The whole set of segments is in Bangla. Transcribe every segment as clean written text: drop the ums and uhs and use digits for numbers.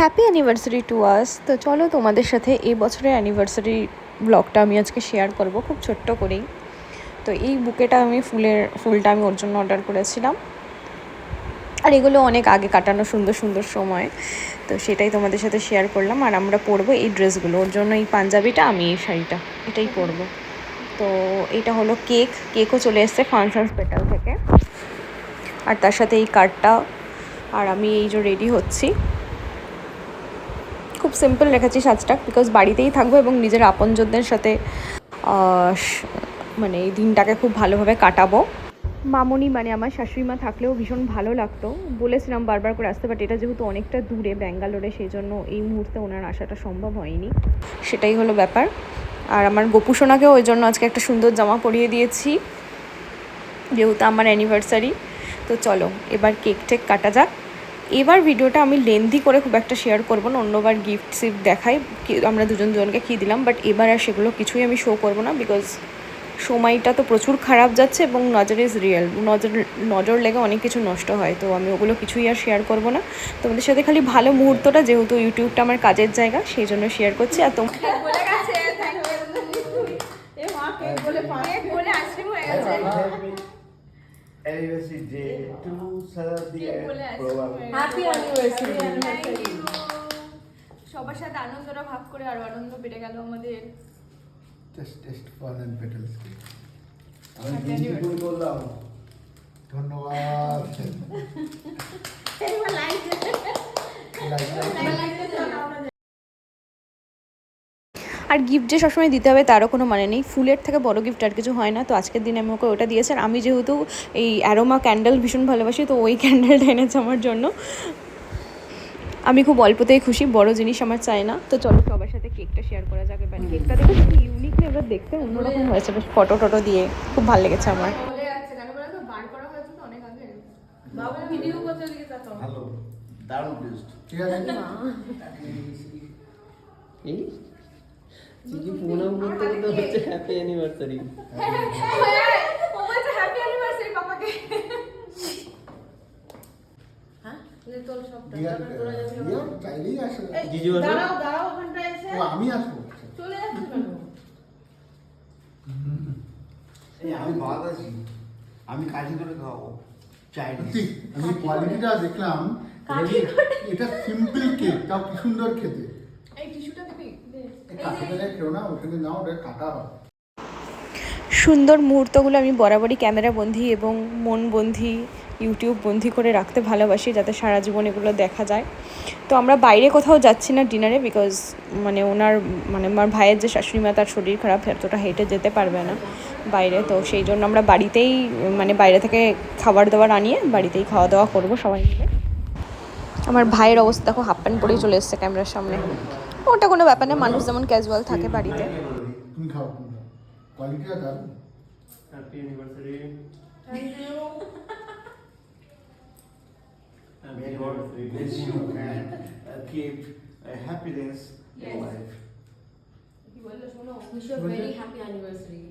Happy anniversary to us. তো চলো তোমাদের সাথে এই বছরের অ্যানিভার্সারি ব্লগটা আমি আজকে শেয়ার করব খুব ছোট্ট করেই। তো এই বুকেটা আমি ফুলটা আমি ওর জন্য অর্ডার করেছিলাম, আর এগুলো অনেক আগে কাটানো সুন্দর সুন্দর সময়, তো সেটাই তোমাদের সাথে শেয়ার করলাম। আর আমরা পরবো এই ড্রেসগুলো, ওর জন্য এই পাঞ্জাবিটা, আমি এই শাড়িটা, এটাই পরবো। তো এটা হলো কেকও চলে এসছে ফানসান্স পেটাল থেকে, আর তার সাথে এই কার্ডটা। আর আমি এই যে রেডি হচ্ছি, খুব সিম্পল রেখেছি সাজটা, বিকজ বাড়িতেই থাকবো এবং নিজের আপনজনদের সাথে মানে এই দিনটাকে খুব ভালোভাবে কাটাবো। মামনি মানে আমার শাশুড়ি মা থাকলেও ভীষণ ভালো লাগতো, বলেছিলাম বারবার করে আসতে, বাট এটা যেহেতু অনেকটা দূরে ব্যাঙ্গালোরে, সেই জন্য এই মুহূর্তে ওনার আসাটা সম্ভব হয়নি, সেটাই হলো ব্যাপার। আর আমার গোপুসোনাকেও ওই জন্য আজকে একটা সুন্দর জামা পরিয়ে দিয়েছি, যেহেতু আমার অ্যানিভার্সারি। তো চলো এবার কেক টেক কাটা যাক। এবার ভিডিওটা আমি লেন্দি করে খুব একটা শেয়ার করবো না, অন্যবার গিফট সিফট দেখাই আমরা দুজনকে কী দিলাম, বাট এবার আর সেগুলো কিছুই আমি শো করবো না, বিকজ সময়টা তো প্রচুর খারাপ যাচ্ছে এবং নজর ইজ রিয়েল, নজর লেগে অনেক কিছু নষ্ট হয়, তো আমি ওগুলো কিছুই আর শেয়ার করবো না। তোমাদের সাথে খালি ভালো মুহূর্তটা, যেহেতু ইউটিউবটা আমার কাজের জায়গা, সেই জন্য শেয়ার করছি। আর তোমার anniversary day to happy anniversary. সবার সাথে আনন্দটা ভাগ করে আরো আনন্দ বেড়ে গেল আমাদের। just fun and petals আমি বিউটিফুল বললাম, ধন্যবাদ। আর গিফট যে সবসময় দিতে হবে তারও কোনো মানে নেই, ফুলের থেকে বড় গিফট আর কিছু হয় না। তো আজকের দিনে আমি ওকে ওটা দিয়েছি, আর আমি যেহেতু এই অ্যারোমা ক্যান্ডেল ভীষণ ভালোবাসি, তো ওই ক্যান্ডেলটা এনেছে আমার জন্য। আমি খুব অল্পতেই খুশি, বড় জিনিস আমার চাই না। তো চলো সবার সাথে কেকটা শেয়ার করা যাবে। এবার কেকটা দেখো ইউনিকলি, এবার দেখতে অন্যরকম হয়েছে, বেশ ফটো টটো দিয়ে খুব ভালো লেগেছে আমার। ভালো, দারুণ টেস্ট। ঠিক আছে, এই চিকি প্রণাম করতে করতে হচ্ছে হ্যাপি অ্যানিভার্সারি। ও বলছে হ্যাপি অ্যানিভার্সারি পাপাকে। হ্যাঁ লে তোর সবটা তোরা চাইলেই আসে। জিজু আসো, দাঁড়াও ওখানটায় এসে ও আমি আসবো, চলে যাচ্ছে কেন? এই আমি ভাত আছি, আমি কাজী করে খাওয়াবো চাইনিজ। আমি কোয়ালিটিটা দেখলাম, এটা সিম্পল কেক, তাও কি সুন্দর খেতে। এই টিস্যুটা দিবি, কাঁচা জায়গায় খেও না, ওখানে নাও, ওটা কাটা হয়। সুন্দর মুহূর্তগুলো আমি বরাবরই ক্যামেরা বন্দি এবং মন বন্দি, ইউটিউব বন্দি করে রাখতে ভালোবাসি, যাতে সারা জীবন এগুলো দেখা যায়। তো আমরা বাইরে কোথাও যাচ্ছি না ডিনারে, বিকজ মানে আমার ভাইয়ের যে শাশুড়ি মা, তার শরীর খারাপ, এতটা হেঁটে যেতে পারবে না বাইরে। তো সেই জন্য আমরা বাড়িতেই বাইরে থেকে খাবার দাবার আনিয়ে বাড়িতেই খাওয়া দাওয়া করবো সবাই মিলে। আমার ভাইয়ের অবস্থা দেখো, হাফ প্যান্ট পরেই চলে এসছে ক্যামেরার সামনে। ওটা কোনো ব্যাপার না, মানুষ যেমন ক্যাজুয়াল থাকে বাড়িতে। তুমি খাও, কোয়ালিটিটা দারুণ। Happy anniversary. Thank you. May God bless you and keep happiness in life. কি বললো শোনো, wish you a very happy anniversary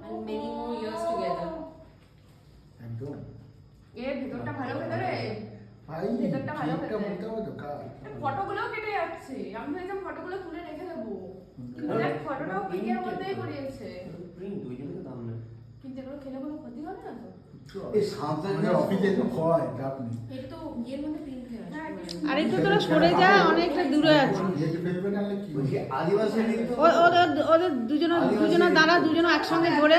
and many more years together. একদম ভেতরটা ভালো ভেতরে, ভাই, ভেতরটা ভালো কেকটা খেতে। বলতে হবে তো কার। ফটোগুলো কেটে যাচ্ছে, আমি ভেবেছিলাম ফটোগুলো তুলে রেখে দেবো, কিন্তু দেখ ফটোটাও কেকের মধ্যেই করিয়েছে, প্রিন্ট দুইজনে তো দাম নেই। কিন্তু এগুলো খেলে কোনো ক্ষতি হবে না তো? এই সাঁতার অফিসে তো হয়, চাপ নেই। এটা তো ইয়ের মধ্যে প্রিন্ট হয়ে আসবে। আর একটু তোরা সরে যা, অনেকটা দূরে আছে। যেতে ফেলবে না কি বলছি আদিবাসী তো ওদের দুজনে দাঁড়া, দুজনে একসঙ্গে ধরে,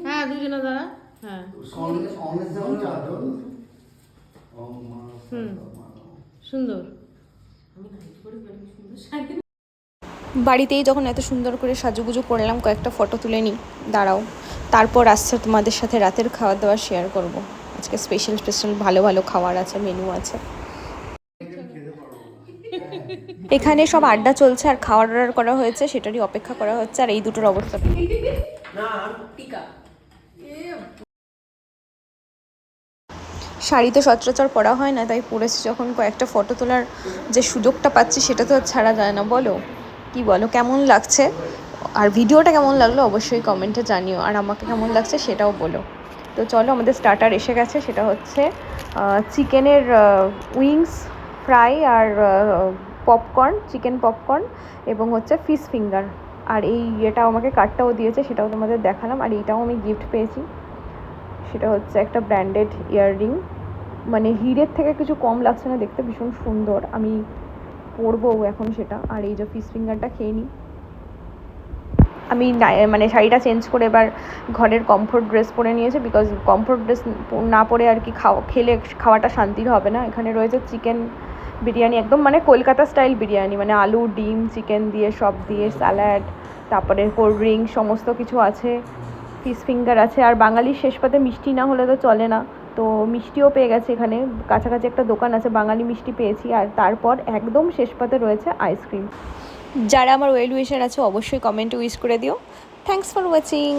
হ্যাঁ দুজনে দাঁড়া, হ্যাঁ অনেক যেমন চারজন। সুন্দর। আমি নাইট করে বেরিয়ে সুন্দর শাড়ি। বাড়িতেই যখন এত সুন্দর করে সাজুগুজু করলাম, কয়েকটা ফটো তুলে নিই, দাঁড়াও। তারপর আসছে তোমাদের সাথে রাতের খাওয়া দাওয়া শেয়ার করব। আজকে স্পেশাল ভালো ভালো খাবার আছে, মেনু আছে। এখানে সব আড্ডা চলছে আর খাওয়ার অর্ডার করা হয়েছে, সেটারই অপেক্ষা করা হচ্ছে। আর এই দুটোর অবস্থা না টিকা শাড়ি তো সচরাচর পরা হয় না, তাই পরেছি যখন, কয়েকটা ফটো তোলার যে সুযোগটা পাচ্ছি সেটা তো আর ছাড়া যায় না। বলো কি বলো, কেমন লাগছে? আর ভিডিওটা কেমন লাগলো অবশ্যই কমেন্টে জানিও, আর আমাকে কেমন লাগছে সেটাও বলো। তো চলো, আমাদের স্টার্টার এসে গেছে, সেটা হচ্ছে চিকেনের উইংস ফ্রাই আর পপকর্ন, চিকেন পপকর্ন এবং হচ্ছে ফিশ ফিঙ্গার। আর এই এটা আমাকে কার্ডটাও দিয়েছে, সেটাও তোমাদের দেখালাম। আর এইটাও আমি গিফট পেয়েছি, সেটা হচ্ছে একটা ব্র্যান্ডেড ইয়াররিং, মানে হিরের থেকে কিছু কম লাগছে না দেখতে, ভীষণ সুন্দর। আমি পরবো এখন সেটা। আর এই যে ফিশ ফিঙ্গারটা খেয়ে নিই। আমি মানে শাড়িটা চেঞ্জ করে এবার ঘরের কমফোর্ট ড্রেস পরে নিয়েছি, বিকজ কমফোর্ট ড্রেস না পরে আর কি খেলে খাওয়াটা শান্তির হবে না। এখানে রয়েছে চিকেন বিরিয়ানি, একদম মানে কলকাতা স্টাইল বিরিয়ানি, মানে আলু, ডিম, চিকেন দিয়ে সব দিয়ে, স্যালাড, তারপরে কোল্ড ড্রিঙ্ক, সমস্ত কিছু আছে, ফিশ ফিঙ্গার আছে। আর বাঙালির শেষ পাতে মিষ্টি না হলে তো চলে না, তো মিষ্টিও পেয়ে গেছে এখানে। কাছাকাছি একটা দোকান আছে, বাঙালি মিষ্টি পেয়েছি। আর তারপর একদম শেষ পাতে রয়েছে আইসক্রিম। যারা আমার ওয়েল উইশার আছে অবশ্যই কমেন্টে উইশ করে দিও। Thanks for watching.